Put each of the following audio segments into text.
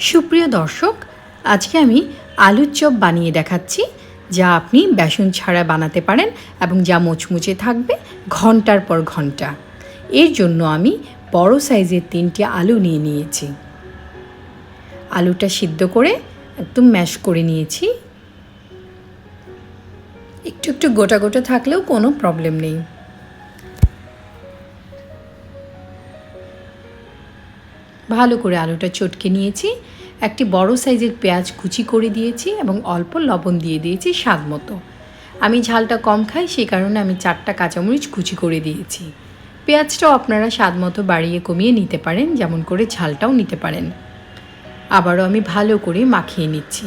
সুপ্রিয় দর্শক, আজকে আমি আলুর চপ বানিয়ে দেখাচ্ছি, যা আপনি বেসন ছাড়া বানাতে পারেন এবং যা মুচমুচে থাকবে ঘন্টার পর ঘন্টা। এর জন্য আমি বড় সাইজের 3টি আলু নিয়ে নিয়েছি। আলুটা সিদ্ধ করে একদম ম্যাশ করে নিয়েছি। একটু একটু গোটা গোটা থাকলেও কোনো প্রবলেম নেই। ভালো করে আলুটা চটকে নিয়েছি। একটি বড় সাইজের পেঁয়াজ কুচি করে দিয়েছি এবং অল্প লবণ দিয়ে দিয়েছি স্বাদ মতো। আমি ঝালটা কম খাই, সেই কারণে আমি 4টা কাঁচামরিচ কুচি করে দিয়েছি। পেঁয়াজটাও আপনারা স্বাদ মতো বাড়িয়ে কমিয়ে নিতে পারেন, যেমন করে ঝালটাও নিতে পারেন। আবারও আমি ভালো করে মাখিয়ে নিচ্ছি।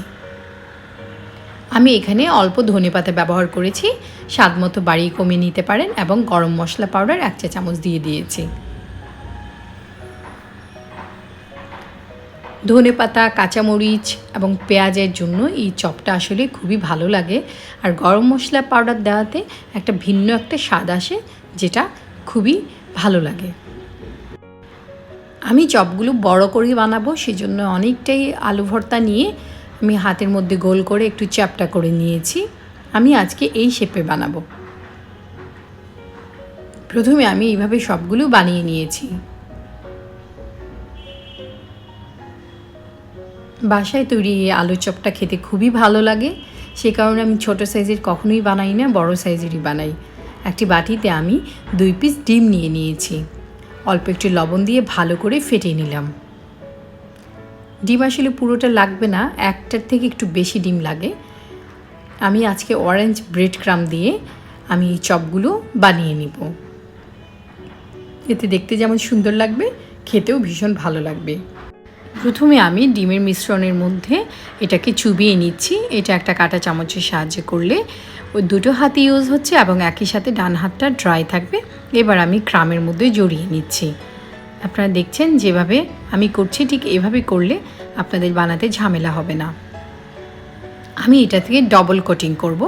আমি এখানে অল্প ধনেপাতা ব্যবহার করেছি, স্বাদ মতো বাড়িয়ে কমিয়ে নিতে পারেন, এবং গরম মশলা পাউডার 1 চা চামচ দিয়ে দিয়েছি। ধনেপাতা, কাঁচামরিচ এবং পেঁয়াজের জন্য এই চপটা আসলে খুবই ভালো লাগে। আর গরম মশলা পাউডার দেওয়াতে একটা ভিন্ন একটা স্বাদ আসে, যেটা খুবই ভালো লাগে। আমি চপগুলো বড় করে বানাবো, সেজন্য অনেকটাই আলু ভর্তা নিয়ে আমি হাতের মধ্যে গোল করে একটু চ্যাপ্টা করে নিয়েছি। আমি আজকে এই শেপে বানাবো। প্রথমে আমি এইভাবে সবগুলো বানিয়ে নিয়েছি। বাসায় তৈরি এই আলুর চপটা খেতে খুবই ভালো লাগে, সে কারণে আমি ছোট সাইজের কখনোই বানাই না, বড় সাইজেরই বানাই। একটি বাটিতে আমি 2 পিস ডিম নিয়ে নিয়েছি। অল্প একটু লবণ দিয়ে ভালো করে ফেটে নিলাম। ডিম আসলে পুরোটা লাগবে না, একটার থেকে একটু বেশি ডিম লাগে। আমি আজকে অরেঞ্জ ব্রেড ক্রাম্ব দিয়ে আমি এই চপগুলো বানিয়ে নিব। এতে দেখতে যেমন সুন্দর লাগবে, খেতেও ভীষণ ভালো লাগবে। প্রথমে আমি ডিমের মিশ্রণের মধ্যে এটাকে চুবিয়ে নিচ্ছি। এটা একটা কাঁটা চামচের সাহায্যে করলে ওই দুটো হাতে ইউজ হচ্ছে এবং একই সাথে ডান হাতটা ড্রাই থাকবে। এবার আমি ক্রামের মধ্যে জড়িয়ে নিচ্ছি। আপনারা দেখছেন যেভাবে আমি করছি, ঠিক এভাবে করলে আপনাদের বানাতে ঝামেলা হবে না। আমি এটা থেকে ডবল কোটিং করব।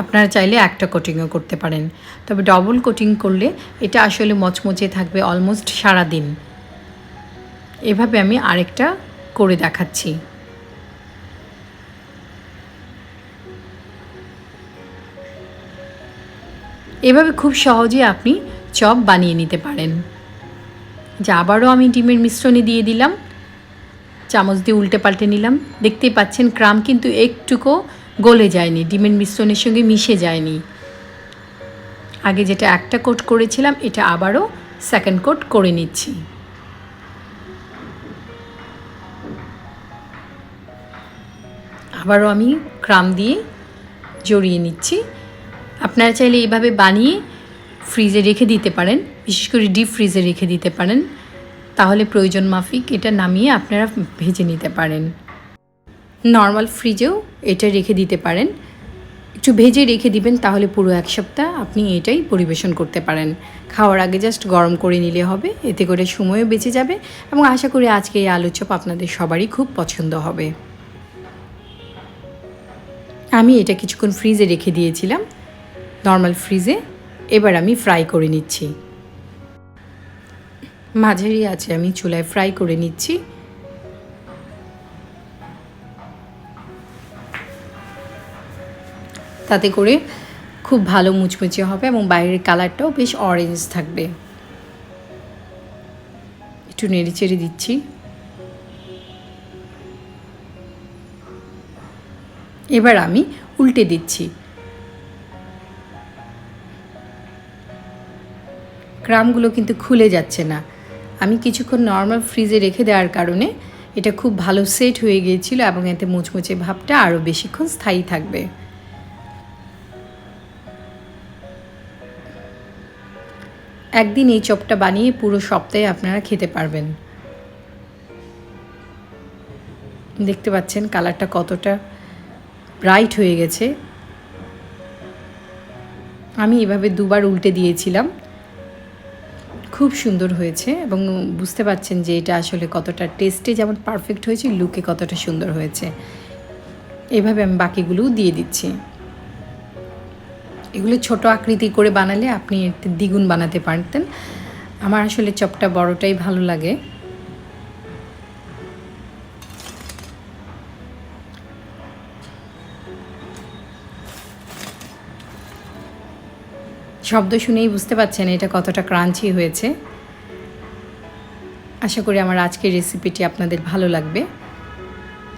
আপনারা চাইলে একটা কোটিংও করতে পারেন, তবে ডবল কোটিং করলে এটা আসলে মচমচে থাকবে অলমোস্ট সারা দিন। এভাবে আমি আরেকটা করে দেখাচ্ছি। এভাবে খুব সহজে আপনি চপ বানিয়ে নিতে পারেন। যা আবারও আমি ডিমের মিশ্রণে দিয়ে দিলাম, চামচ দিয়ে উল্টে পাল্টে নিলাম। দেখতেই পাচ্ছেন ক্রাম কিন্তু একটুকু গলে যায়নি, ডিমের মিশ্রণের সঙ্গে মিশে যায়নি। আগে যেটা একটা কোট করেছিলাম, এটা আবারও সেকেন্ড কোট করে নিচ্ছি। আবারও আমি ক্রাম দিয়ে জড়িয়ে নিচ্ছি। আপনারা চাইলে এইভাবে বানিয়ে ফ্রিজে রেখে দিতে পারেন, বিশেষ করে ডিপ ফ্রিজে রেখে দিতে পারেন। তাহলে প্রয়োজন মাফিক এটা নামিয়ে আপনারা ভেজে নিতে পারেন। নর্মাল ফ্রিজেও এটা রেখে দিতে পারেন, একটু ভেজে রেখে দিবেন, তাহলে পুরো 1 সপ্তাহ আপনি এটাই পরিবেশন করতে পারেন। খাওয়ার আগে জাস্ট গরম করে নিলে হবে, এতে করে সময়ও বেঁচে যাবে। এবং আশা করি আজকে এই আলুর চপ আপনাদের সবারই খুব পছন্দ হবে। আমি এটা কিছুক্ষণ ফ্রিজে রেখে দিয়েছিলাম, নর্মাল ফ্রিজে। এবার আমি ফ্রাই করে নিচ্ছি। মাঝারি আছে আমি চুলায় ফ্রাই করে নিচ্ছি। তাতে করে খুব ভালো মুচমুচে হবে এবং বাইরের কালারটাও বেশ অরেঞ্জ থাকবে। একটু নেড়ে চেড়ে দিচ্ছি। এবার আমি উল্টে দিচ্ছি। ক্রামগুলো কিন্তু খুলে যাচ্ছে না। আমি কিছুক্ষণ নর্মাল ফ্রিজে রেখে দেওয়ার কারণে এটা খুব ভালো সেট হয়ে গিয়েছিল এবং এতে মুচমুচে ভাবটা আরও বেশিক্ষণ স্থায়ী থাকবে। একদিন এই চপটা বানিয়ে পুরো সপ্তাহে আপনারা খেতে পারবেন। দেখতে পাচ্ছেন কালারটা কতটা ব্রাইট হয়ে গেছে। আমি এভাবে 2বার উল্টে দিয়েছিলাম, খুব সুন্দর হয়েছে। এবং বুঝতে পারছেন যে এটা আসলে কতটা টেস্টে যেমন পারফেক্ট হয়েছে, লুকে কতটা সুন্দর হয়েছে। এভাবে আমি বাকিগুলোও দিয়ে দিচ্ছি। এগুলো ছোট আকৃতি করে বানালে আপনি দ্বিগুণ বানাতে পারতেন। আমার আসলে চপটা বড়টাই ভালো লাগে। শব্দ শুনেই বুঝতে পারছেন এটা কতটা ক্রাঞ্চি হয়েছে। আশা করি আমার আজকের রেসিপিটি আপনাদের ভালো লাগবে।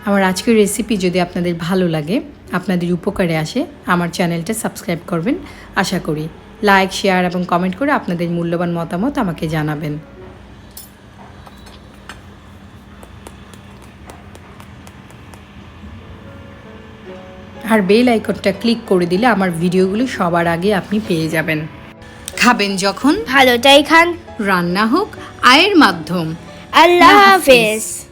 আমার আজকের রেসিপি যদি আপনাদের ভালো লাগে, আপনাদের উপকারে আসে, আমার চ্যানেলটা সাবস্ক্রাইব করবেন আশা করি। লাইক, শেয়ার এবং কমেন্ট করে আপনাদের মূল্যবান মতামত আমাকে জানাবেন। আর বেল আইকনটা ক্লিক করে দিলে আমার ভিডিওগুলি সবার আগে আপনি পেয়ে যাবেন। খাবেন যখন ভালোটাই খান, রান্না হোক আয়ের মাধ্যম। আল্লাহ হাফেজ।